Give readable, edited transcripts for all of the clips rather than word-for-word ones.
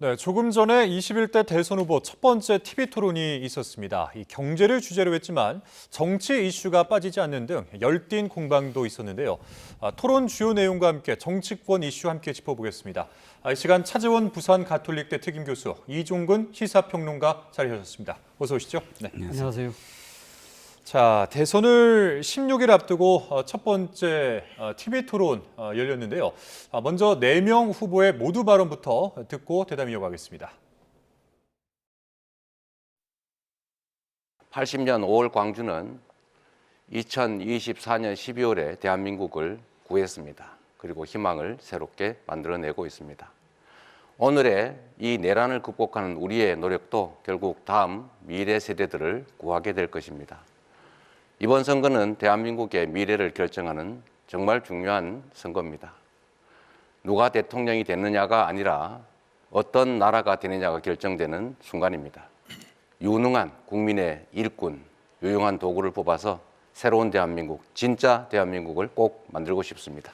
네, 조금 전에 21대 대선 후보 첫 번째 TV 토론이 있었습니다. 이 경제를 주제로 했지만 정치 이슈가 빠지지 않는 등 열띤 공방도 있었는데요. 토론 주요 내용과 함께 정치권 이슈 함께 짚어보겠습니다. 이 시간 차재원 부산 가톨릭대 특임 교수, 이종근 시사평론가 자리하셨습니다. 어서 오시죠. 네. 안녕하세요. 자, 대선을 16일 앞두고 첫 번째 TV 토론 열렸는데요. 먼저 4명 후보의 모두 발언부터 듣고 대담 이어가겠습니다. 80년 5월 광주는 2024년 12월에 대한민국을 구했습니다. 그리고 희망을 새롭게 만들어내고 있습니다. 오늘의 이 내란을 극복하는 우리의 노력도 결국 다음 미래 세대들을 구하게 될 것입니다. 이번 선거는 대한민국의 미래를 결정하는 정말 중요한 선거입니다. 누가 대통령이 됐느냐가 아니라 어떤 나라가 되느냐가 결정되는 순간입니다. 유능한 국민의 일꾼, 유용한 도구를 뽑아서 새로운 대한민국, 진짜 대한민국을 꼭 만들고 싶습니다.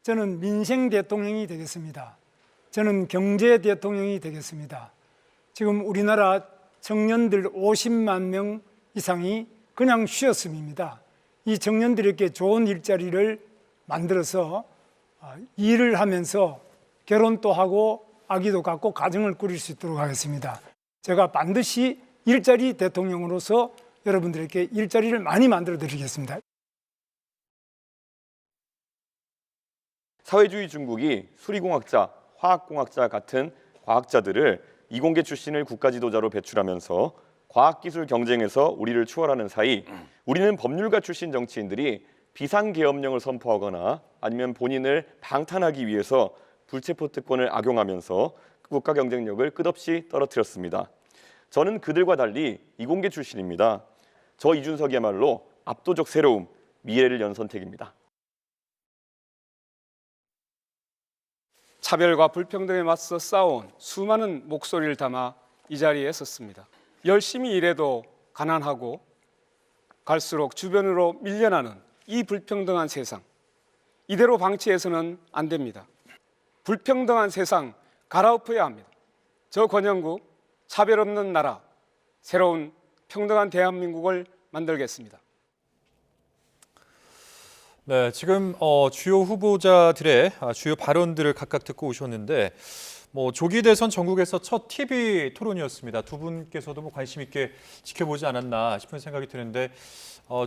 저는 민생 대통령이 되겠습니다. 저는 경제 대통령이 되겠습니다. 지금 우리나라 청년들 50만 명 이상이 그냥 쉬었음입니다. 이 청년들에게 좋은 일자리를 만들어서 일을 하면서 결혼도 하고 아기도 갖고 가정을 꾸릴 수 있도록 하겠습니다. 제가 반드시 일자리 대통령으로서 여러분들에게 일자리를 많이 만들어 드리겠습니다. 사회주의 중국이 수리공학자, 화학공학자 같은 과학자들을 이공계 출신을 국가 지도자로 배출하면서 과학기술 경쟁에서 우리를 추월하는 사이 우리는 법률가 출신 정치인들이 비상계엄령을 선포하거나 아니면 본인을 방탄하기 위해서 불체포 특권을 악용하면서 국가 경쟁력을 끝없이 떨어뜨렸습니다. 저는 그들과 달리 이공계 출신입니다. 저 이준석이야말로 압도적 새로움, 미래를 연 선택입니다. 차별과 불평등에 맞서 싸워온 수많은 목소리를 담아 이 자리에 섰습니다. 열심히 일해도 가난하고 갈수록 주변으로 밀려나는 이 불평등한 세상, 이대로 방치해서는 안 됩니다. 불평등한 세상 갈아엎어야 합니다. 저 권영국, 차별 없는 나라, 새로운 평등한 대한민국을 만들겠습니다. 네, 지금 주요 후보자들의 주요 발언들을 각각 듣고 오셨는데 조기 대선 전국에서 첫 TV 토론이었습니다. 두 분께서도 관심 있게 지켜보지 않았나 싶은 생각이 드는데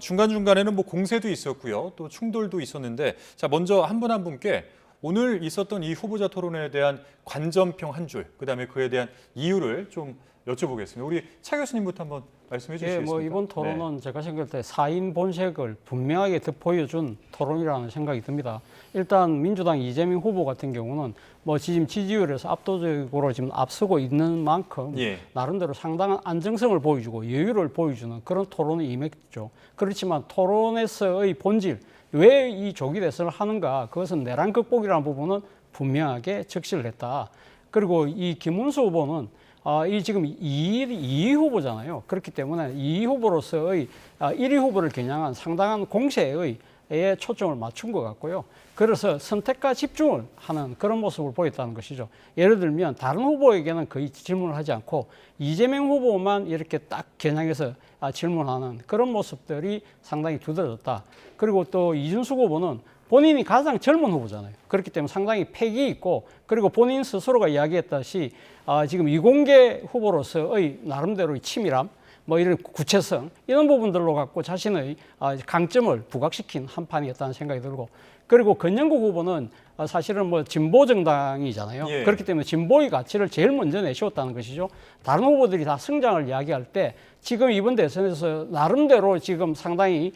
중간중간에는 공세도 있었고요. 또 충돌도 있었는데 자, 먼저 한 분 한 분께 오늘 있었던 이 후보자 토론에 대한 관전평 한 줄, 그다음에 그에 대한 이유를 좀 여쭤보겠습니다. 우리 차 교수님부터 한번 말씀해 주시겠습니까? 이번 토론은 제가 생각할 때 사인 본색을 분명하게 보여준 토론이라는 생각이 듭니다. 일단 민주당 이재명 후보 같은 경우는 지금 지지율에서 압도적으로 지금 앞서고 있는 만큼 나름대로 상당한 안정성을 보여주고 여유를 보여주는 그런 토론이 임했죠. 그렇지만 토론에서의 본질, 왜 이 조기 대선을 하는가, 그것은 내란 극복이라는 부분은 분명하게 적시를 했다. 그리고 이 김문수 후보는 이 지금 2위 후보잖아요. 그렇기 때문에 2위 후보로서의 1위 후보를 겨냥한 상당한 공세에 초점을 맞춘 것 같고요. 그래서 선택과 집중을 하는 그런 모습을 보였다는 것이죠. 예를 들면 다른 후보에게는 거의 질문을 하지 않고 이재명 후보만 이렇게 딱 겨냥해서 질문하는 그런 모습들이 상당히 두드러졌다. 그리고 또 이준석 후보는 본인이 가장 젊은 후보잖아요. 그렇기 때문에 상당히 패기 있고, 그리고 본인 스스로가 이야기했다시 지금 이공계 후보로서의 나름대로의 치밀함, 이런 구체성, 이런 부분들로 갖고 자신의 강점을 부각시킨 한 판이었다는 생각이 들고, 그리고 권영국 후보는 사실은 진보 정당이잖아요. 그렇기 때문에 진보의 가치를 제일 먼저 내세웠다는 것이죠. 다른 후보들이 다 성장을 이야기할 때 지금 이번 대선에서 나름대로 지금 상당히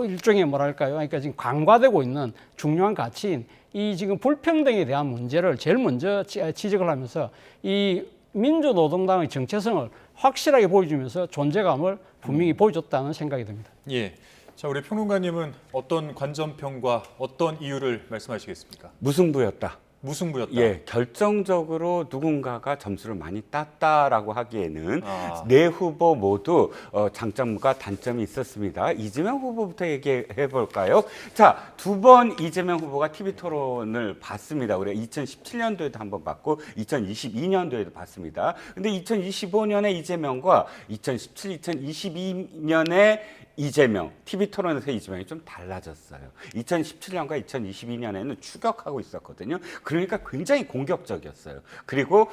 일종의 그러니까 지금 간과되고 있는 중요한 가치인 이 지금 불평등에 대한 문제를 제일 먼저 지적을 하면서 이 민주노동당의 정체성을 확실하게 보여주면서 존재감을 분명히 보여줬다는 생각이 듭니다. 예. 자, 우리 평론가님은 어떤 관전평과 어떤 이유를 말씀하시겠습니까? 무승부였다. 무승부였다. 예, 결정적으로 누군가가 점수를 많이 땄다라고 하기에는 아. 네 후보 모두 장점과 단점이 있었습니다. 이재명 후보부터 얘기해 볼까요? 자, 두 번 이재명 후보가 TV 토론을 봤습니다. 우리가 2017년도에도 한번 봤고 2022년도에도 봤습니다. 근데 2025년에 이재명과 2017, 2022년에 이재명, TV 토론에서 이재명이 좀 달라졌어요. 2017년과 2022년에는 추격하고 있었거든요. 그러니까 굉장히 공격적이었어요. 그리고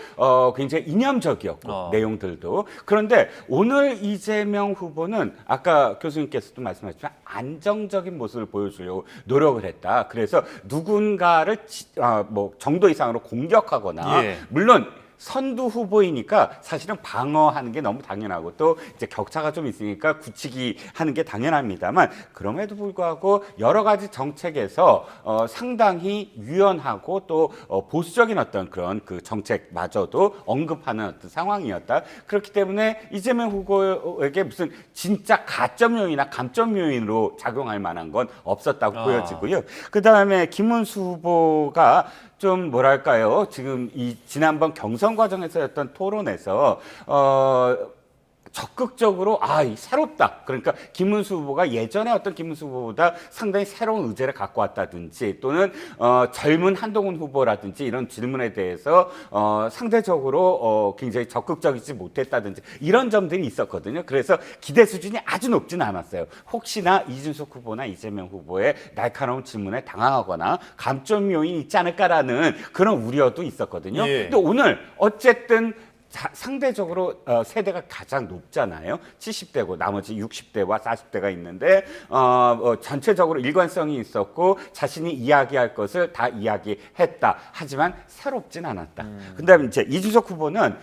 굉장히 이념적이었고 내용들도. 그런데 오늘 이재명 후보는 아까 교수님께서도 말씀하셨지만 안정적인 모습을 보여주려고 노력을 했다. 그래서 누군가를 뭐 정도 이상으로 공격하거나 예. 물론 선두 후보이니까 사실은 방어하는 게 너무 당연하고 또 이제 격차가 좀 있으니까 굳히기 하는 게 당연합니다만 그럼에도 불구하고 여러 가지 정책에서 상당히 유연하고 또 보수적인 어떤 그런 그 정책마저도 언급하는 어떤 상황이었다. 그렇기 때문에 이재명 후보에게 무슨 진짜 가점 요인이나 감점 요인으로 작용할 만한 건 없었다고 보여지고요. 그 다음에 김문수 후보가 좀 뭐랄까요? 지금 이 지난번 경선 과정에서였던 토론에서 적극적으로 이 새롭다. 그러니까 김문수 후보가 예전에 어떤 김문수 후보보다 상당히 새로운 의제를 갖고 왔다든지 또는 젊은 한동훈 후보라든지 이런 질문에 대해서 상대적으로 굉장히 적극적이지 못했다든지 이런 점들이 있었거든요. 그래서 기대 수준이 아주 높지는 않았어요. 혹시나 이준석 후보나 이재명 후보의 날카로운 질문에 당황하거나 감점 요인이 있지 않을까라는 그런 우려도 있었거든요. 예. 또 오늘 어쨌든 상대적으로 세대가 가장 높잖아요. 70대고 나머지 60대와 40대가 있는데 전체적으로 일관성이 있었고 자신이 이야기할 것을 다 이야기했다. 하지만 새롭진 않았다. 그다음에 이제 이준석 후보는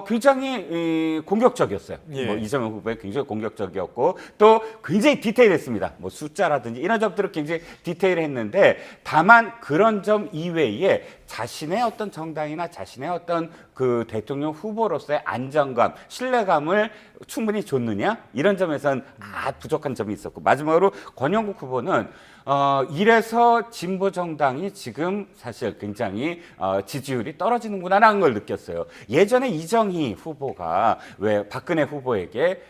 굉장히 공격적이었어요. 예. 뭐 이재명 후보에 굉장히 공격적이었고 또 굉장히 디테일했습니다. 뭐 숫자라든지 이런 점들을 굉장히 디테일했는데 다만 그런 점 이외에 자신의 어떤 정당이나 자신의 어떤 그 대통령 후보로서의 안정감, 신뢰감을 충분히 줬느냐? 이런 점에서는 부족한 점이 있었고 마지막으로 권영국 후보는 이래서 진보 정당이 지금 사실 굉장히 지지율이 떨어지는구나라는 걸 느꼈어요. 예전에 이정희 후보가 왜 박근혜 후보에게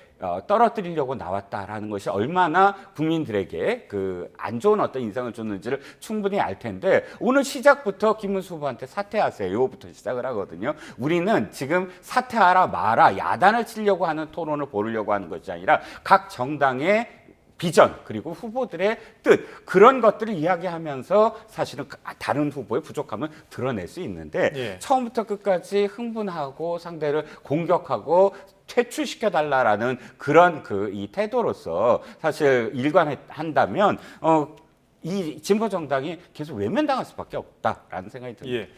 떨어뜨리려고 나왔다라는 것이 얼마나 국민들에게 그 안 좋은 어떤 인상을 줬는지를 충분히 알 텐데 오늘 시작부터 김문수 후보한테 사퇴하세요. 요거부터 시작을 하거든요. 우리는 지금 사퇴하라 마라 야단을 치려고 하는 토론을 벌이려고 하는 것이 아니라 각 정당의 비전 그리고 후보들의 뜻 그런 것들을 이야기하면서 사실은 다른 후보의 부족함을 드러낼 수 있는데 예. 처음부터 끝까지 흥분하고 상대를 공격하고 퇴출시켜달라라는 그런 이 태도로서 사실 일관한다면 이 진보 정당이 계속 외면당할 수밖에 없다라는 생각이 듭니다. 예.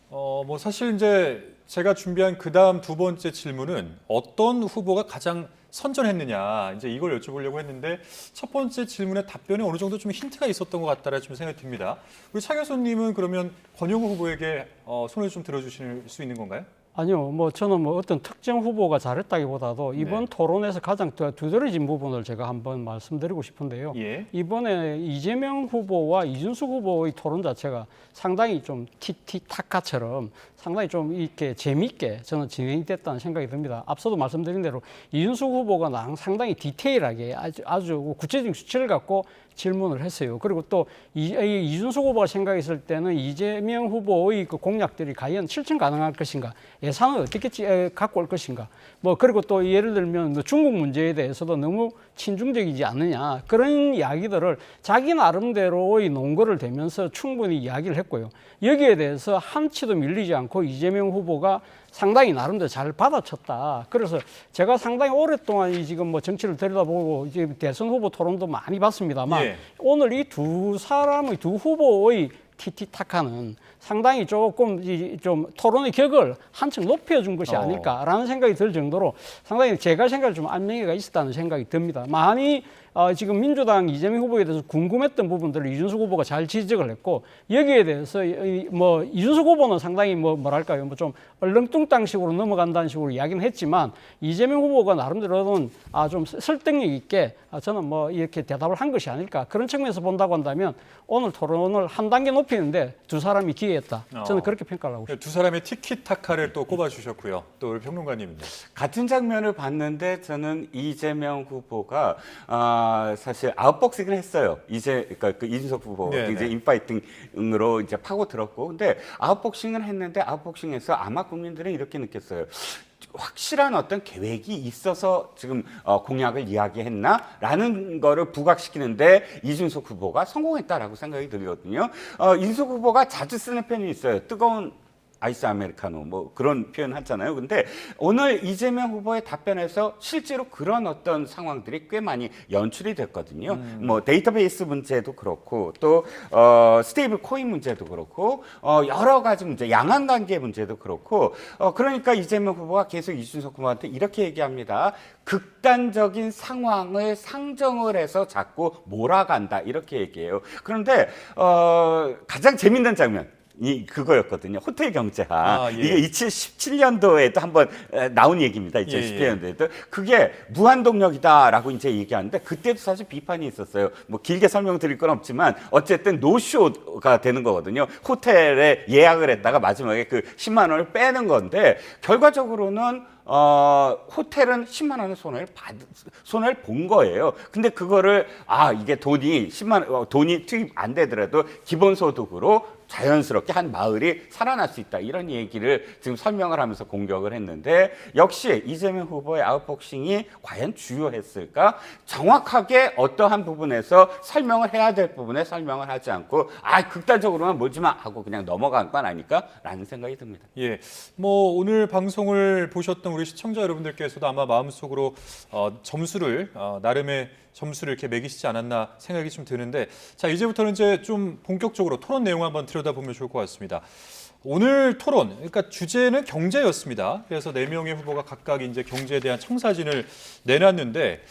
뭐 사실 이제 제가 준비한 그 다음 두 번째 질문은 어떤 후보가 가장 선전했느냐 이제 이걸 여쭤보려고 했는데 첫 번째 질문의 답변에 어느 정도 좀 힌트가 있었던 것 같다라는 좀 생각이 듭니다. 우리 차 교수님은 그러면 권영우 후보에게 손을 좀 들어주실 수 있는 건가요? 아니요, 뭐 저는 뭐 어떤 특정 후보가 잘했다기보다도 이번 토론에서 가장 두드러진 부분을 제가 한번 말씀드리고 싶은데요. 예. 이번에 이재명 후보와 이준석 후보의 토론 자체가 상당히 좀 티티타카처럼 상당히 좀 이렇게 재미있게 저는 진행이 됐다는 생각이 듭니다. 앞서도 말씀드린 대로 이준석 후보가 상당히 디테일하게 아주 구체적인 수치를 갖고 질문을 했어요. 그리고 또 이준석 후보가 생각했을 때는 이재명 후보의 그 공약들이 과연 실천 가능할 것인가, 예산을 어떻게 갖고 올 것인가, 뭐 그리고 또 예를 들면 중국 문제에 대해서도 너무 친중적이지 않느냐 그런 이야기들을 자기 나름대로의 논거를 대면서 충분히 이야기를 했고요. 여기에 대해서 한치도 밀리지 않고 이재명 후보가 상당히 나름대로 잘 받아쳤다. 그래서 제가 상당히 오랫동안 지금 뭐 정치를 들여다보고 이제 대선 후보 토론도 많이 봤습니다만 예. 오늘 이 두 후보의 티티타카는 상당히 조금 좀 토론의 격을 한층 높여준 것이 아닐까라는 생각이 들 정도로 상당히 제가 생각을 좀 안명해가 있었다는 생각이 듭니다. 많이 지금 민주당 이재명 후보에 대해서 궁금했던 부분들을 이준석 후보가 잘 지적을 했고 여기에 대해서 뭐 이준석 후보는 상당히 뭐랄까요 뭐 좀 얼렁뚱땅식으로 넘어간다는 식으로 이야기는 했지만 이재명 후보가 나름대로는 좀 설득력 있게 저는 뭐 이렇게 대답을 한 것이 아닐까 그런 측면에서 본다고 한다면 오늘 토론을 한 단계 높이는데 두 사람이 기여했다. 저는 그렇게 평가를 하고 있습니다. 두 사람의 티키타카를 또 꼽아주셨고요. 또 우리 평론가님은요. 같은 장면을 봤는데 저는 이재명 후보가 사실 아웃복싱을 했어요. 그러니까 그 이준석 후보 네네. 이제 인파이팅으로 이제 파고 들었고, 근데 아웃복싱을 했는데 아웃복싱에서 아마 국민들은 이렇게 느꼈어요. 확실한 어떤 계획이 있어서 지금 공약을 이야기했나라는 거를 부각시키는데 이준석 후보가 성공했다라고 생각이 들거든요. 이준석 후보가 자주 쓰는 표현이 있어요. 뜨거운 아이스 아메리카노 뭐 그런 표현 하잖아요. 근데 오늘 이재명 후보의 답변에서 실제로 그런 어떤 상황들이 꽤 많이 연출이 됐거든요. 뭐 데이터베이스 문제도 그렇고 또 스테이블 코인 문제도 그렇고 여러 가지 문제, 양안 관계 문제도 그렇고 그러니까 이재명 후보가 계속 이준석 후보한테 이렇게 얘기합니다. 극단적인 상황을 상정을 해서 자꾸 몰아간다 이렇게 얘기해요. 그런데 가장 재밌는 장면. 그거였거든요. 호텔 경제학. 예. 이게 2017년도에도 한번 나온 얘기입니다. 2017년도에도. 그게 무한동력이다라고 이제 얘기하는데 그때도 사실 비판이 있었어요. 뭐 길게 설명드릴 건 없지만 어쨌든 노쇼가 되는 거거든요. 호텔에 예약을 했다가 마지막에 그 10만 원을 빼는 건데 결과적으로는 호텔은 10만 원의 손해를 본 거예요. 근데 그거를 이게 돈이 투입 안 되더라도 기본소득으로 자연스럽게 한 마을이 살아날 수 있다. 이런 얘기를 지금 설명을 하면서 공격을 했는데 역시 이재명 후보의 아웃복싱이 과연 주요했을까? 정확하게 어떠한 부분에서 설명을 해야 될 부분에 설명을 하지 않고 극단적으로만 몰지 마 하고 그냥 넘어간 건 아닐까라는 생각이 듭니다. 예, 뭐 오늘 방송을 보셨던 우리 시청자 여러분들께서도 아마 마음속으로 점수를 나름의 점수를 이렇게 매기시지 않았나 생각이 좀 드는데 자 이제부터는 이제 좀 본격적으로 토론 내용 한번 들여다보면 좋을 것 같습니다. 오늘 토론, 그러니까 주제는 경제였습니다. 그래서 4명의 후보가 각각 이제 경제에 대한 청사진을 내놨는데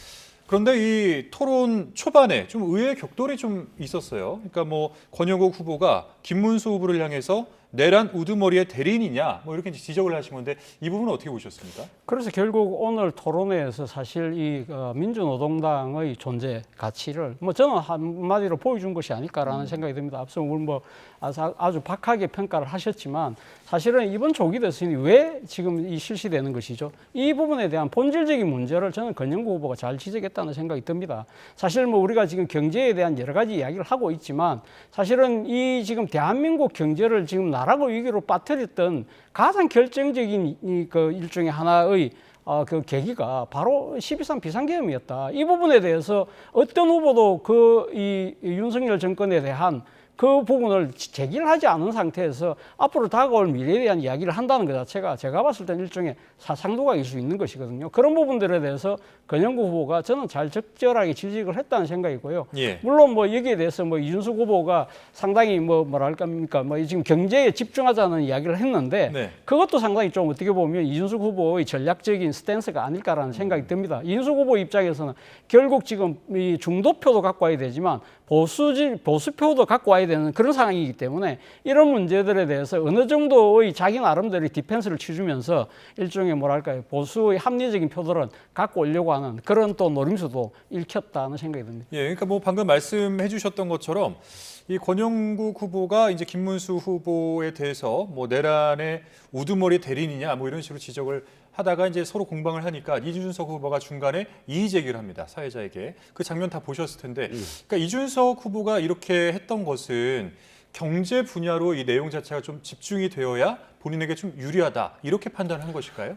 그런데 이 토론 초반에 좀 의외의 격돌이 좀 있었어요. 그러니까 뭐 권영국 후보가 김문수 후보를 향해서 내란 우두머리의 대리인이냐 뭐 이렇게 지적을 하신 건데 이 부분은 어떻게 보셨습니까? 그래서 결국 오늘 토론회에서 사실 이 민주노동당의 존재 가치를 뭐 저는 한마디로 보여준 것이 아닐까라는 생각이 듭니다. 앞서 뭐 아주 박하게 평가를 하셨지만 사실은 이번 조기 대선이 왜 지금 이 실시되는 것이죠. 이 부분에 대한 본질적인 문제를 저는 권영구 후보가 잘 지적했다는 생각이 듭니다. 사실 뭐 우리가 지금 경제에 대한 여러 가지 이야기를 하고 있지만 사실은 이 지금 대한민국 경제를 지금 나라가 위기로 빠뜨렸던 가장 결정적인 그 일종의 하나의 그 계기가 바로 12.3 비상계엄이었다. 이 부분에 대해서 어떤 후보도 이 윤석열 정권에 대한 그 부분을 제기를 하지 않은 상태에서 앞으로 다가올 미래에 대한 이야기를 한다는 것 자체가 제가 봤을 때는 일종의 사상도각일 수 있는 것이거든요. 그런 부분들에 대해서 권영구 후보가 저는 잘 적절하게 지적을 했다는 생각이고요. 예. 물론 뭐 여기에 대해서 뭐 이준석 후보가 상당히 뭐랄까 지금 경제에 집중하자는 이야기를 했는데 네. 그것도 상당히 좀 어떻게 보면 이준석 후보의 전략적인 스탠스가 아닐까라는 생각이 듭니다. 이준석 후보 입장에서는 결국 지금 이 중도표도 갖고 와야 되지만 보수표도 갖고 와야 되는 그런 상황이기 때문에 이런 문제들에 대해서 어느 정도의 자기 나름대로의 디펜스를 치주면서 일종의 뭐랄까요 보수의 합리적인 표들은 갖고 오려고 하는 그런 또 노림수도 읽혔다는 생각이 듭니다. 예, 그러니까 뭐 방금 말씀해주셨던 것처럼 이 권영국 후보가 이제 김문수 후보에 대해서 뭐 내란의 우두머리 대리인이냐 뭐 이런 식으로 지적을 하다가 이제 서로 공방을 하니까 이준석 후보가 중간에 이의 제기를 합니다. 사회자에게. 그 장면 다 보셨을 텐데 그러니까 이준석 후보가 이렇게 했던 것은 경제 분야로 이 내용 자체가 좀 집중이 되어야 본인에게 좀 유리하다 이렇게 판단한 것일까요?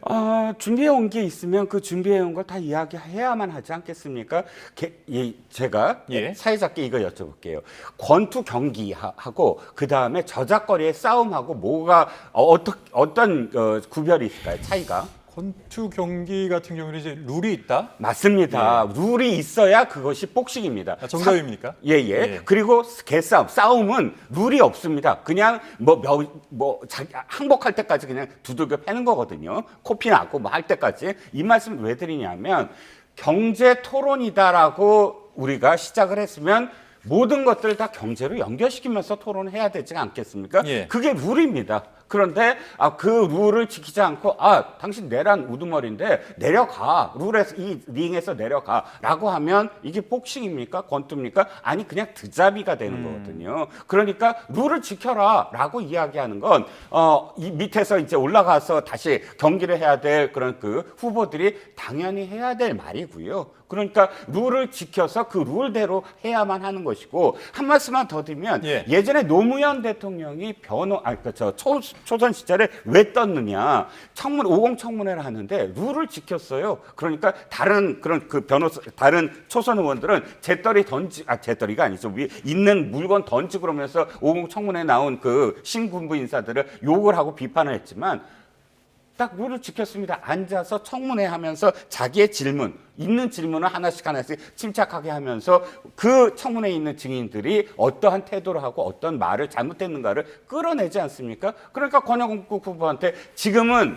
준비해온 게 있으면 그 준비해온 걸 다 이야기해야만 하지 않겠습니까? 제가 사회자께 이거 여쭤볼게요. 권투 경기하고 그 다음에 저작거리의 싸움하고 뭐가 어떤 구별이 있을까요? 차이가? 권투 경기 같은 경우는 이제 룰이 있다? 맞습니다. 룰이 있어야 그것이 복식입니다. 정답입니까? 예. 그리고 싸움은 룰이 없습니다. 그냥 항복할 때까지 그냥 두들겨 패는 거거든요. 코피 나고 뭐 할 때까지. 이 말씀 왜 드리냐면 경제 토론이다라고 우리가 시작을 했으면 모든 것들을 다 경제로 연결시키면서 토론을 해야 되지 않겠습니까? 예. 그게 룰입니다. 그런데 그 룰을 지키지 않고 당신 내란 우두머리인데 내려가, 룰에서 이 링에서 내려가라고 하면 이게 복싱입니까? 권투입니까? 아니 그냥 드자비가 되는 거거든요. 그러니까 룰을 지켜라라고 이야기하는 건 이 밑에서 이제 올라가서 다시 경기를 해야 될 그런 그 후보들이 당연히 해야 될 말이고요. 그러니까 룰을 지켜서 그 룰대로 해야만 하는 것이고, 한 말씀만 더 드리면 예. 예전에 노무현 대통령이 초선 시절에 왜 떴느냐, 50 청문회를 하는데 룰을 지켰어요. 그러니까 다른 그런 그 다른 초선 의원들은 재떨이가 아니죠. 위에 있는 물건 던지고 그러면서 50 청문회에 나온 그 신군부 인사들을 욕을 하고 비판을 했지만 딱 룰을 지켰습니다. 앉아서 청문회 하면서 자기의 있는 질문을 하나씩 침착하게 하면서 그 청문회에 있는 증인들이 어떠한 태도를 하고 어떤 말을 잘못했는가를 끌어내지 않습니까? 그러니까 권영국 후보한테 지금은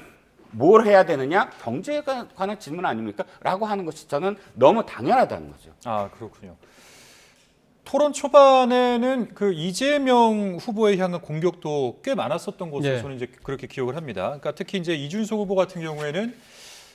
뭘 해야 되느냐? 경제에 관한 질문 아닙니까? 라고 하는 것이 저는 너무 당연하다는 거죠. 아, 그렇군요. 토론 초반에는 그 이재명 후보에 향한 공격도 꽤 많았었던 것으로 네. 저는 이제 그렇게 기억을 합니다. 그러니까 특히 이제 이준석 후보 같은 경우에는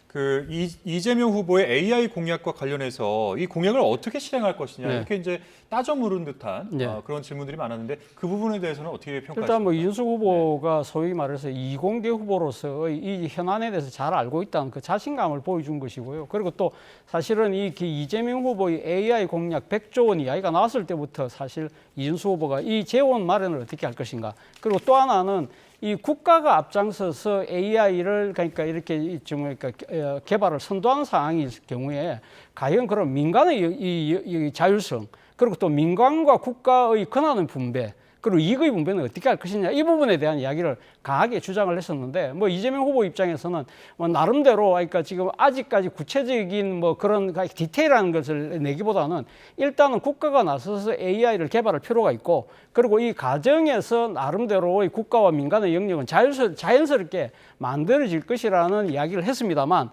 그 이재명 후보의 AI 공약과 관련해서 이 공약을 어떻게 실행할 것이냐 네. 이렇게 이제 따져 물은 듯한 네. 그런 질문들이 많았는데 그 부분에 대해서는 어떻게 평가하십니까? 일단 뭐 이준석 후보가 소위 말해서 이공계 후보로서 이 현안에 대해서 잘 알고 있다는 그 자신감을 보여준 것이고요. 그리고 또 사실은 이재명 후보의 AI 공약 100조 원 이야기가 나왔을 때부터 사실 이준석 후보가 이 재원 마련을 어떻게 할 것인가. 그리고 또 하나는 이 국가가 앞장서서 AI를 그러니까 이렇게 좀 그러니까 개발을 선도하는 상황일 경우에 과연 그런 민간의 이 자율성, 그리고 또 민간과 국가의 권한의 분배, 그리고 이익의 분배는 어떻게 할 것이냐, 이 부분에 대한 이야기를 강하게 주장을 했었는데, 뭐 이재명 후보 입장에서는 뭐 나름대로 그러니까 지금 아직까지 구체적인 뭐 그런 디테일한 것을 내기보다는 일단은 국가가 나서서 AI를 개발할 필요가 있고, 그리고 이 과정에서 나름대로의 국가와 민간의 영역은 자연스럽게 만들어질 것이라는 이야기를 했습니다만,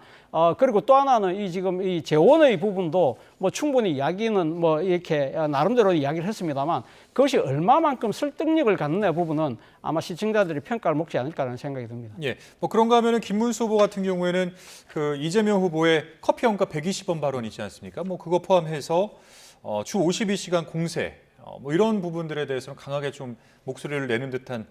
그리고 또 하나는 지금 이 재원의 부분도 뭐 충분히 이야기는 뭐 이렇게 나름대로 이야기를 했습니다만, 그것이 얼마만큼 설득력을 갖느냐 부분은 아마 시청자들이 평가를 먹지 않을까라는 생각이 듭니다. 예, 뭐 그런가 하면은 김문수 후보 같은 경우에는 그 이재명 후보의 커피 원가 120원 발언 있지 않습니까? 뭐 그거 포함해서 주 52시간 공세 뭐 이런 부분들에 대해서는 강하게 좀 목소리를 내는 듯한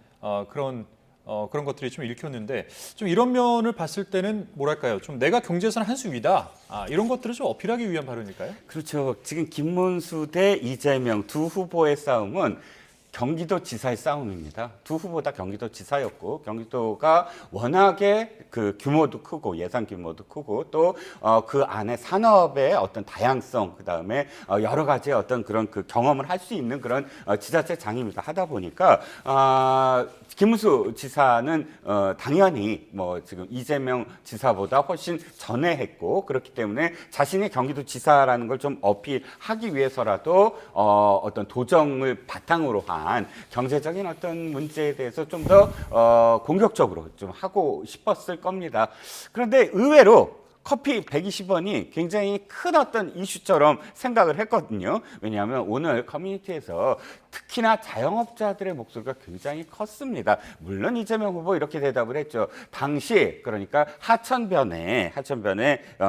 그런 것들이 좀 읽혔는데, 좀 이런 면을 봤을 때는 뭐랄까요, 좀 내가 경제에서는 한 수 위다, 이런 것들을 좀 어필하기 위한 발언일까요? 그렇죠. 지금 김문수 대 이재명 두 후보의 싸움은 경기도지사의 싸움입니다. 두 후보 다 경기도지사였고, 경기도가 워낙에 그 규모도 크고 예산 규모도 크고 또 그 안에 산업의 어떤 다양성, 그 다음에 여러 가지 어떤 그런 그 경험을 할 수 있는 그런 지자체장입니다. 하다 보니까 김문수 지사는 당연히 뭐 지금 이재명 지사보다 훨씬 전에 했고, 그렇기 때문에 자신이 경기도지사라는 걸 좀 어필하기 위해서라도 어떤 도정을 바탕으로 한 경제적인 어떤 문제에 대해서 좀 더 공격적으로 좀 하고 싶었을 겁니다. 그런데 의외로 커피 120원이 굉장히 큰 어떤 이슈처럼 생각을 했거든요. 왜냐하면 오늘 커뮤니티에서 특히나 자영업자들의 목소리가 굉장히 컸습니다. 물론 이재명 후보 이렇게 대답을 했죠. 당시 그러니까 하천변에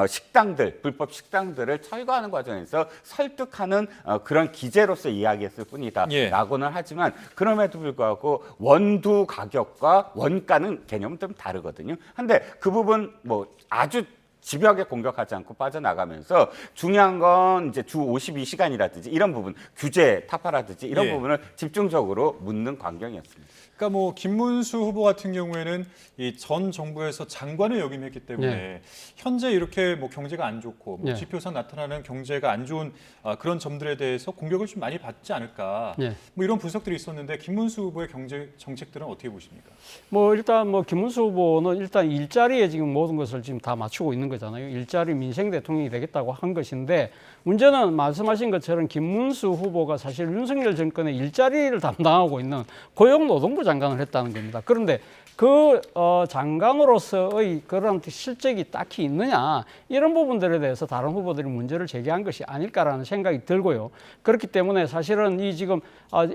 식당들, 불법 식당들을 철거하는 과정에서 설득하는 그런 기재로서 이야기했을 뿐이다. 예. 라고는 하지만 그럼에도 불구하고 원두 가격과 원가는 개념은 좀 다르거든요. 근데 그 부분 뭐 아주 집요하게 공격하지 않고 빠져나가면서 중요한 건 이제 주 52시간이라든지 이런 부분, 규제 타파라든지 이런 예. 부분을 집중적으로 묻는 광경이었습니다. 그러니까 뭐 김문수 후보 같은 경우에는 이 전 정부에서 장관을 역임했기 때문에 네. 현재 이렇게 뭐 경제가 안 좋고 뭐 네. 지표상 나타나는 경제가 안 좋은 그런 점들에 대해서 공격을 좀 많이 받지 않을까, 네. 뭐 이런 분석들이 있었는데 김문수 후보의 경제 정책들은 어떻게 보십니까? 뭐 일단 뭐 김문수 후보는 일단 일자리에 지금 모든 것을 지금 다 맞추고 있는 있는 거잖아요. 일자리 민생 대통령이 되겠다고 한 것인데 문제는 말씀하신 것처럼 김문수 후보가 사실 윤석열 정권의 일자리를 담당하고 있는 고용노동부 장관을 했다는 겁니다. 그런데 그 장관으로서의 그런 실적이 딱히 있느냐 이런 부분들에 대해서 다른 후보들이 문제를 제기한 것이 아닐까라는 생각이 들고요. 그렇기 때문에 사실은 이 지금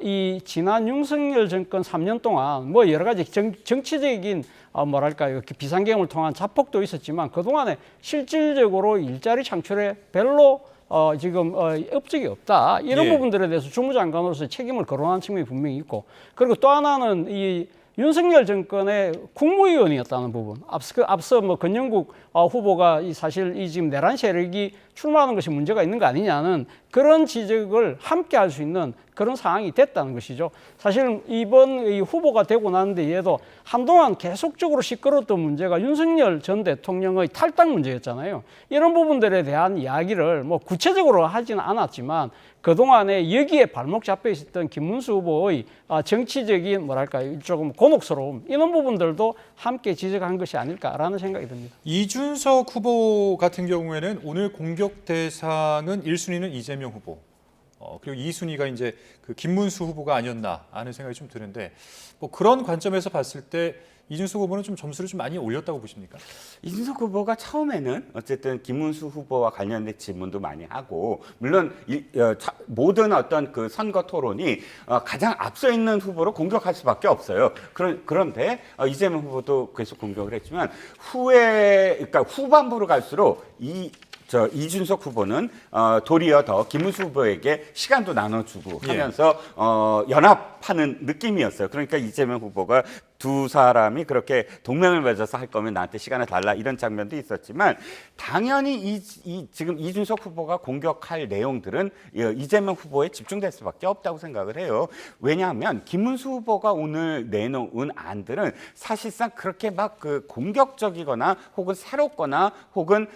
이 지난 윤석열 정권 3년 동안 뭐 여러 가지 정치적인 뭐랄까요 비상경을 통한 자폭도 있었지만 그 동안에 실질적으로 일자리 창출에 별로 지금 업적이 없다 이런 예. 부분들에 대해서 주무장관으로서 책임을 거론한 측면이 분명히 있고 그리고 또 하나는 이 윤석열 정권의 국무위원이었다는 부분. 앞서 뭐 권영국 후보가 사실 이 지금 내란 세력이 출마하는 것이 문제가 있는 거 아니냐는 그런 지적을 함께 할 수 있는 그런 상황이 됐다는 것이죠. 사실 이번 이 후보가 되고 나는데 얘도 한동안 계속적으로 시끄러웠던 문제가 윤석열 전 대통령의 탈당 문제였잖아요. 이런 부분들에 대한 이야기를 뭐 구체적으로 하지는 않았지만 그동안에 여기에 발목 잡혀 있었던 김문수 후보의 정치적인 뭐랄까요 조금 곤혹스러움 이런 부분들도 함께 지적한 것이 아닐까라는 생각이 듭니다. 이준석 후보 같은 경우에는 오늘 공격 대상은 1순위는 이재명 후보, 그리고 2순위가 이제 그 김문수 후보가 아니었나 하는 생각이 좀 드는데 뭐 그런 관점에서 봤을 때 이준석 후보는 좀 점수를 좀 많이 올렸다고 보십니까? 이준석 후보가 처음에는 어쨌든 김문수 후보와 관련된 질문도 많이 하고 물론 모든 어떤 그 선거 토론이 가장 앞서 있는 후보로 공격할 수밖에 없어요. 그런데 이재명 후보도 계속 공격을 했지만 그러니까 후반부로 갈수록 이준석 후보는 도리어 더 김문수 후보에게 시간도 나눠주고 하면서 연합하는 느낌이었어요. 그러니까 이재명 후보가 두 사람이 그렇게 동맹을 맺어서 할 거면 나한테 시간을 달라 이런 장면도 있었지만 당연히 지금 이준석 후보가 공격할 내용들은 이재명 후보에 집중될 수밖에 없다고 생각을 해요. 왜냐하면 김문수 후보가 오늘 내놓은 안들은 사실상 그렇게 막 그 공격적이거나 혹은 새롭거나 혹은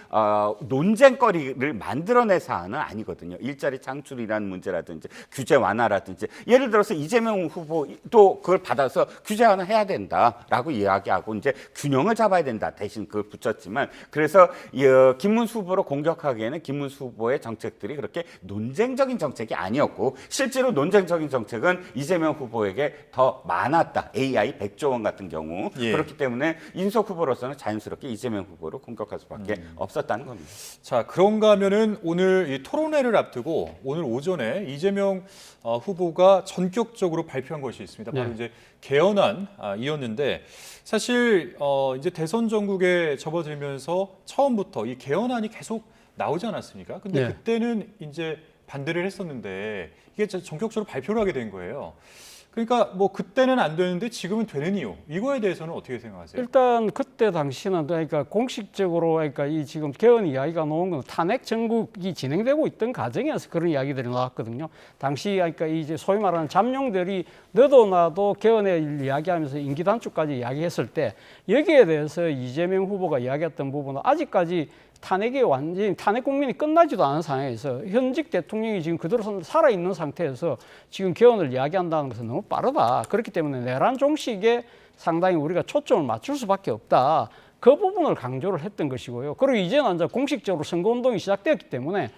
논쟁거리를 만들어낼 사안은 아니거든요. 일자리 창출이라는 문제라든지 규제 완화라든지 예를 들어서 이재명 후보도 그걸 받아서 규제 완화해야 된다라고 이야기하고 이제 균형을 잡아야 된다 대신 그걸 붙였지만 그래서 김문수 후보로 공격하기에는 김문수 후보의 정책들이 그렇게 논쟁적인 정책이 아니었고 실제로 논쟁적인 정책은 이재명 후보에게 더 많았다. AI 100조 원 같은 경우 그렇기 때문에 이준석 후보로서는 자연스럽게 이재명 후보를 공격할 수밖에 없었다는 겁니다. 자, 그런가 하면은 오늘 이 토론회를 앞두고 오늘 오전에 이재명 후보가 전격적으로 발표한 것이 있습니다. 바로 이제 개헌안이었는데 사실 이제 대선 전국에 접어들면서 처음부터 이 개헌안이 계속 나오지 않았습니까? 근데 그때는 이제 반대를 했었는데 이게 전격적으로 발표를 하게 된 거예요. 그러니까 뭐 그때는 안 되는데 지금은 되는 이유 이거에 대해서는 어떻게 생각하세요? 일단 그때 당시는 그러니까 공식적으로 그러니까 이 지금 개헌 이야기가 나온 건 탄핵 정국이 진행되고 있던 과정에서 그런 이야기들이 나왔거든요. 당시 그러니까 이제 소위 말하는 잠룡들이 너도 나도 개헌을 이야기하면서 임기 단축까지 이야기했을 때 여기에 대해서 이재명 후보가 이야기했던 부분은 아직까지 탄핵이 완전히 탄핵 국민이 끝나지도 않은 상황에서 현직 대통령이 지금 그대로 살아있는 상태에서 지금 개헌을 이야기한다는 것은 너무 빠르다. 그렇기 때문에 내란 종식에 상당히 우리가 초점을 맞출 수밖에 없다. 그 부분을 강조를 했던 것이고요. 그리고 이제는 이제 공식적으로 선거운동이 시작되었기 때문에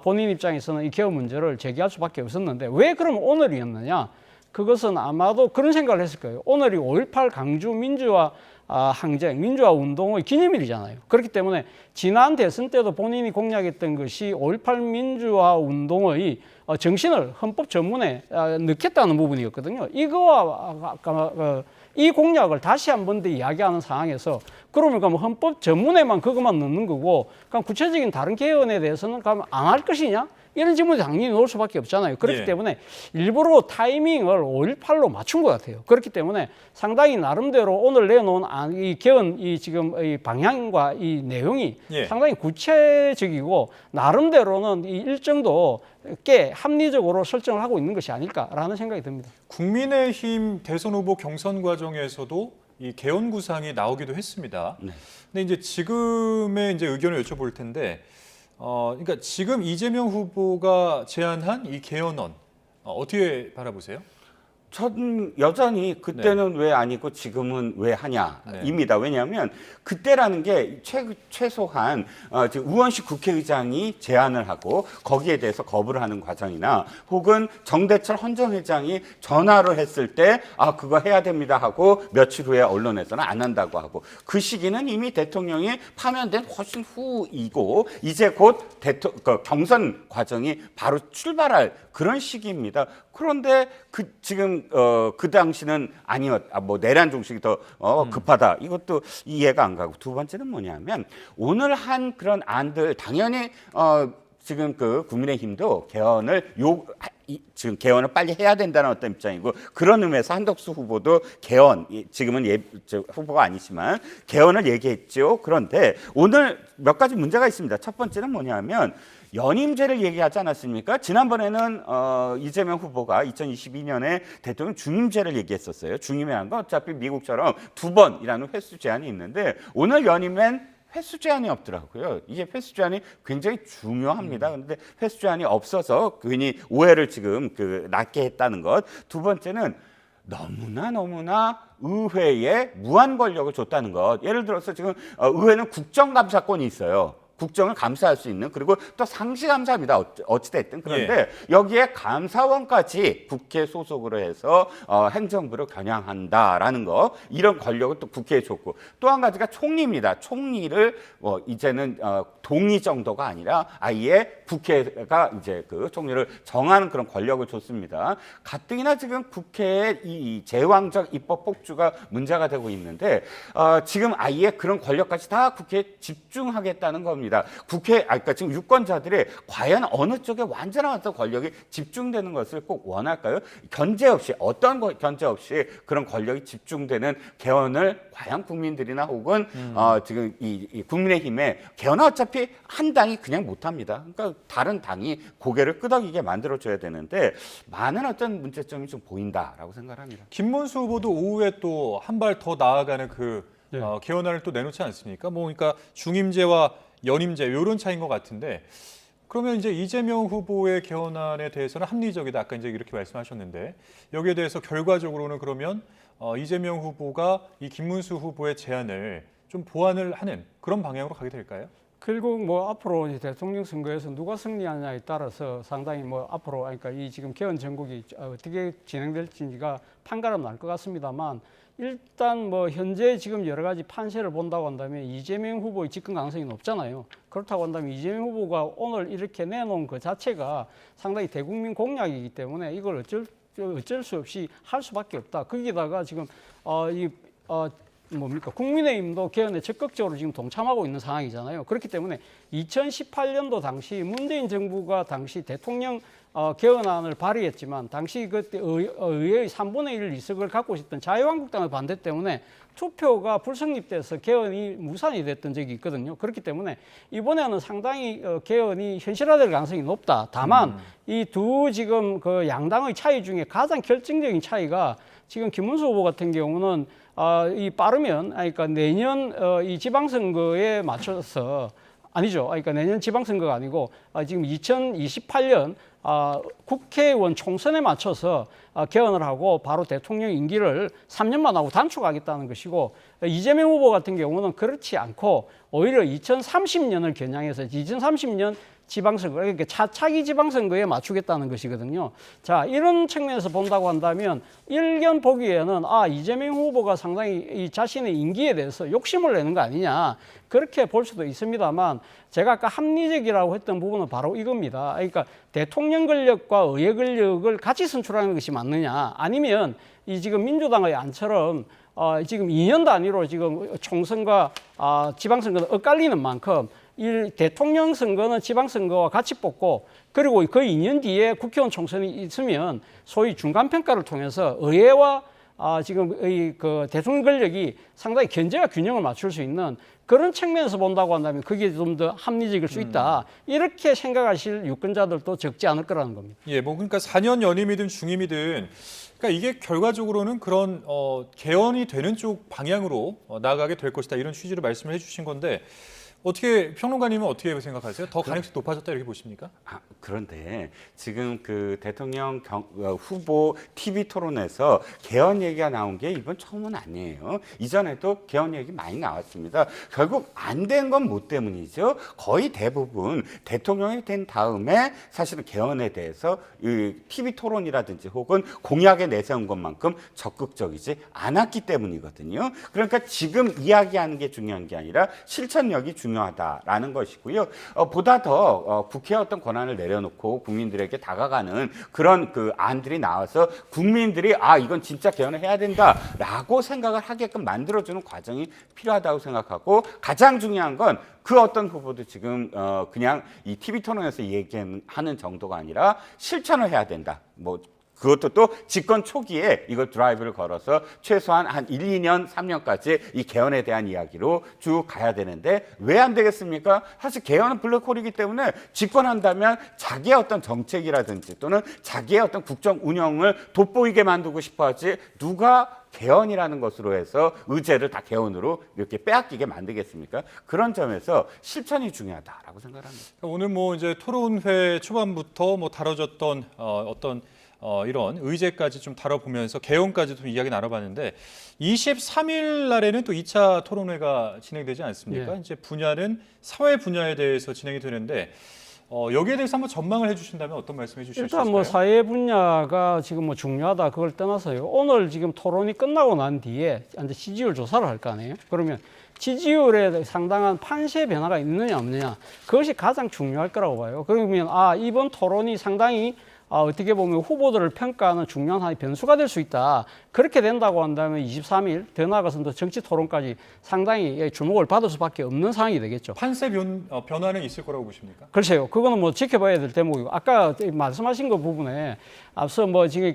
본인 입장에서는 이 개헌 문제를 제기할 수밖에 없었는데 왜 그럼 오늘이었느냐? 그것은 아마도 그런 생각을 했을 거예요. 오늘이 5.18 강주 민주화 항쟁, 민주화 운동의 기념일이잖아요. 그렇기 때문에 지난 대선 때도 본인이 공약했던 것이 5.18 민주화 운동의 정신을 헌법 전문에 넣겠다는 부분이었거든요. 이거와 이 공약을 다시 한 번 더 이야기하는 상황에서 그러면 그럼 헌법 전문에만 그것만 넣는 거고 그럼 구체적인 다른 개헌에 대해서는 그럼 안 할 것이냐? 이런 질문이 당연히 나올 수밖에 없잖아요. 그렇기 때문에 일부러 타이밍을 5.18로 맞춘 것 같아요. 그렇기 때문에 상당히 나름대로 오늘 내놓은 이 개헌 이 지금 이 방향과 이 내용이 상당히 구체적이고 나름대로는 이 일정도 꽤 합리적으로 설정을 하고 있는 것이 아닐까라는 생각이 듭니다. 국민의힘 대선 후보 경선 과정에서도 이 개헌 구상이 나오기도 했습니다. 근데 이제 지금의 이제 의견을 여쭤볼 텐데. 그러니까 지금 이재명 후보가 제안한 이 개헌안 어떻게 바라보세요? 전 여전히 그때는 왜 아니고 지금은 왜 하냐입니다. 왜냐하면 그때라는 게 최소한 지금 우원식 국회의장이 제안을 하고 거기에 대해서 거부를 하는 과정이나 혹은 정대철 헌정회장이 전화를 했을 때 그거 해야 됩니다 하고 며칠 후에 언론에서는 안 한다고 하고 그 시기는 이미 대통령이 파면된 훨씬 후이고 이제 곧 경선 과정이 바로 출발할 그런 시기입니다. 그런데 지금 그 당시는 뭐 내란 종식이 더 급하다. 이것도 이해가 안 가고 두 번째는 뭐냐면 오늘 한 그런 안들 당연히 지금 그 국민의힘도 지금 개헌을 빨리 해야 된다는 어떤 입장이고 그런 의미에서 한덕수 후보도 지금은 후보가 아니지만 개헌을 얘기했죠. 그런데 오늘 몇 가지 문제가 있습니다. 첫 번째는 뭐냐면 연임제를 얘기하지 않았습니까? 지난번에는 이재명 후보가 2022년에 대통령 중임제를 얘기했었어요. 중임이라는 건 어차피 미국처럼 2번이라는 횟수 제한이 있는데 오늘 연임엔 횟수 제한이 없더라고요. 이게 횟수 제한이 굉장히 중요합니다. 그런데 횟수 제한이 없어서 괜히 오해를 지금 낳게 했다는 것. 두 번째는 너무나 의회에 무한 권력을 줬다는 것. 예를 들어서 지금 의회는 국정감사권이 있어요. 국정을 감사할 수 있는 그리고 또 상시감사입니다. 어찌됐든 그런데 여기에 감사원까지 국회 소속으로 해서 행정부를 겨냥한다라는 거 이런 권력을 또 국회에 줬고 또 한 가지가 총리입니다. 총리를 이제는 동의 정도가 아니라 아예 국회가 이제 그 총리를 정하는 그런 권력을 줬습니다. 가뜩이나 지금 국회의 이 제왕적 입법 폭주가 문제가 되고 있는데 지금 아예 그런 권력까지 다 국회에 집중하겠다는 겁니다. 그러니까 지금 유권자들이 과연 어느 쪽에 완전한 어떤 권력이 집중되는 것을 꼭 원할까요? 어떤 견제 없이 그런 권력이 집중되는 개헌을 과연 국민들이나 혹은 지금 이 국민의힘에 개헌은 어차피 한 당이 그냥 못합니다. 그러니까 다른 당이 고개를 끄덕이게 만들어줘야 되는데 많은 어떤 문제점이 좀 보인다라고 생각합니다. 김문수 후보도 오후에 또 한 발 더 나아가는 개헌안을 또 내놓지 않습니까? 그러니까 중임제와 연임제 이런 차이인 것 같은데 그러면 이제 이재명 후보의 개헌안에 대해서는 합리적이다. 아까 이제 이렇게 말씀하셨는데 여기에 대해서 결과적으로는 그러면 이재명 후보가 이 김문수 후보의 제안을 좀 보완을 하는 그런 방향으로 가게 될까요? 결국 뭐 앞으로 이제 대통령 선거에서 누가 승리하냐에 따라서 상당히 뭐 앞으로 그러니까 이 지금 개헌 전국이 어떻게 진행될지가 판가름 날 것 같습니다만 일단 뭐 현재 지금 여러 가지 판세를 본다고 한다면 이재명 후보의 집권 가능성이 높잖아요. 그렇다고 한다면 이재명 후보가 오늘 이렇게 내놓은 그 자체가 상당히 대국민 공약이기 때문에 이걸 어쩔 수 없이 할 수밖에 없다. 거기다가 지금 국민의힘도 개헌에 적극적으로 지금 동참하고 있는 상황이잖아요. 그렇기 때문에 2018년도 당시 문재인 정부가 당시 대통령 개헌안을 발의했지만 당시 그때 의회의 3분의 1 의석을 갖고 있었던 자유한국당의 반대 때문에 투표가 불성립돼서 개헌이 무산이 됐던 적이 있거든요. 그렇기 때문에 이번에는 상당히 개헌이 현실화될 가능성이 높다. 다만 이 두 지금 그 양당의 차이 중에 가장 결정적인 차이가 지금 김문수 후보 같은 경우는 빠르면 그러니까 내년 이 지방선거에 맞춰서 아니죠. 그러니까 내년 지방선거가 아니고 지금 2028년 국회의원 총선에 맞춰서 개헌을 하고 바로 대통령 임기를 3년만 하고 단축하겠다는 것이고 이재명 후보 같은 경우는 그렇지 않고 오히려 2030년을 겨냥해서 2030년 지방선거, 그러니까 차차기 지방선거에 맞추겠다는 것이거든요. 자, 이런 측면에서 본다고 한다면 일견 보기에는 이재명 후보가 상당히 이 자신의 임기에 대해서 욕심을 내는 거 아니냐 그렇게 볼 수도 있습니다만 제가 아까 합리적이라고 했던 부분은 바로 이겁니다. 그러니까 대통령 권력과 의회 권력을 같이 선출하는 것이 맞느냐 아니면 이 지금 민주당의 안처럼 지금 2년 단위로 지금 총선과 지방선거는 엇갈리는 만큼 대통령 선거는 지방선거와 같이 뽑고 그리고 그 2년 뒤에 국회의원 총선이 있으면 소위 중간평가를 통해서 의회와 지금 그 대통령 권력이 상당히 견제와 균형을 맞출 수 있는 그런 측면에서 본다고 한다면 그게 좀 더 합리적일 수 있다. 이렇게 생각하실 유권자들도 적지 않을 거라는 겁니다. 예, 그러니까 4년 연임이든 중임이든 그러니까 이게 결과적으로는 그런 개헌이 되는 쪽 방향으로 나아가게 될 것이다. 이런 취지로 말씀을 해주신 건데 어떻게 평론가님은 어떻게 생각하세요? 더 가능성이 높아졌다 이렇게 보십니까? 그런데 지금 그 대통령 후보 TV 토론에서 개헌 얘기가 나온 게 이번 처음은 아니에요. 이전에도 개헌 얘기 많이 나왔습니다. 결국 안 된 건 뭐 때문이죠? 거의 대부분 대통령이 된 다음에 사실은 개헌에 대해서 TV 토론이라든지 혹은 공약에 내세운 것만큼 적극적이지 않았기 때문이거든요. 그러니까 지금 이야기하는 게 중요한 게 아니라 실천력이 중요하다라는 것이고요. 보다 더 국회의 어떤 권한을 내려놓고 국민들에게 다가가는 그런 그 안들이 나와서 국민들이 이건 진짜 개헌을 해야 된다라고 생각을 하게끔 만들어주는 과정이 필요하다고 생각하고 가장 중요한 건 그 어떤 후보도 지금 그냥 이 TV 토론에서 얘기하는 정도가 아니라 실천을 해야 된다. 뭐 그것도 또 집권 초기에 이걸 드라이브를 걸어서 최소한 한 1, 2년, 3년까지 이 개헌에 대한 이야기로 쭉 가야 되는데 왜 안 되겠습니까? 사실 개헌은 블랙홀이기 때문에 집권한다면 자기의 어떤 정책이라든지 또는 자기의 어떤 국정 운영을 돋보이게 만들고 싶어 하지 누가 개헌이라는 것으로 해서 의제를 다 개헌으로 이렇게 빼앗기게 만들겠습니까? 그런 점에서 실천이 중요하다라고 생각합니다. 오늘 뭐 이제 토론회 초반부터 뭐 다뤄졌던 이런 의제까지 좀 다뤄보면서 개헌까지 좀 이야기 나눠봤는데 23일 날에는 또 2차 토론회가 진행되지 않습니까? 예. 이제 분야는 사회 분야에 대해서 진행이 되는데 여기에 대해서 한번 전망을 해주신다면 어떤 말씀해 주실 수 있을까요? 일단 뭐 사회 분야가 지금 뭐 중요하다 그걸 떠나서요. 오늘 지금 토론이 끝나고 난 뒤에 이제 지지율 조사를 할 거 아니에요. 그러면 지지율에 상당한 판세 변화가 있느냐 없느냐 그것이 가장 중요할 거라고 봐요. 그러면 이번 토론이 상당히 어떻게 보면 후보들을 평가하는 중요한 하나의 변수가 될 수 있다. 그렇게 된다고 한다면 23일 더 나아가서 또 정치 토론까지 상당히 주목을 받을 수밖에 없는 상황이 되겠죠. 판세 변화는 있을 거라고 보십니까? 글쎄요. 그거는 뭐 지켜봐야 될 대목이고 아까 말씀하신 그 부분에 앞서 뭐 지금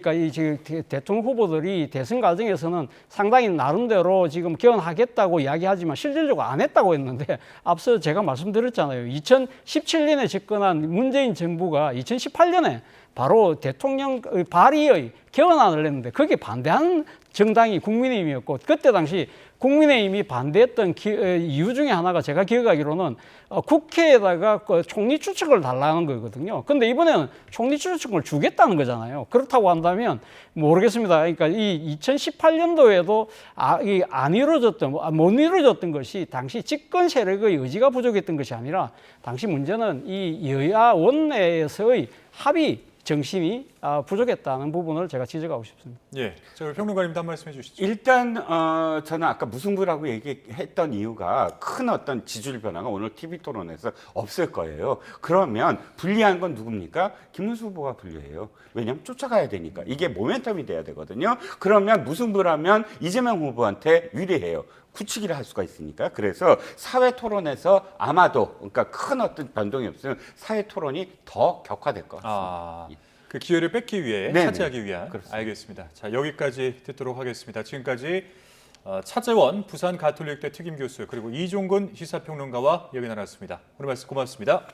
대통령 후보들이 대선 과정에서는 상당히 나름대로 지금 개헌하겠다고 이야기하지만 실질적으로 안 했다고 했는데 앞서 제가 말씀드렸잖아요. 2017년에 집권한 문재인 정부가 2018년에 바로 대통령 발의의 개헌안을 냈는데 거기에 반대한 정당이 국민의힘이었고 그때 당시 국민의힘이 반대했던 이유 중에 하나가 제가 기억하기로는 국회에다가 총리 추측을 달라는 거거든요. 근데 이번에는 총리 추측을 주겠다는 거잖아요. 그렇다고 한다면 모르겠습니다. 그러니까 이 2018년도에도 못 이루어졌던 것이 당시 집권 세력의 의지가 부족했던 것이 아니라 당시 문제는 이 여야 원내에서의 합의 정신이 부족했다는 부분을 제가 지적하고 싶습니다. 예, 저 평론가님도 한 말씀 해주시죠. 일단 저는 아까 무승부라고 얘기했던 이유가 큰 어떤 지지율 변화가 오늘 TV 토론에서 없을 거예요. 그러면 불리한 건 누굽니까? 김문수 후보가 불리해요. 왜냐하면 쫓아가야 되니까. 이게 모멘텀이 돼야 되거든요. 그러면 무승부라면 이재명 후보한테 유리해요. 굳히기를 할 수가 있으니까. 그래서 사회 토론에서 아마도 그러니까 큰 어떤 변동이 없으면 사회 토론이 더 격화될 것 같습니다. 그 기회를 뺏기 위해 네네. 차지하기 위한. 그렇습니다. 알겠습니다. 자, 여기까지 듣도록 하겠습니다. 지금까지 차재원 부산 가톨릭대 특임 교수 그리고 이종근 시사평론가와 얘기 나눴습니다. 오늘 말씀 고맙습니다.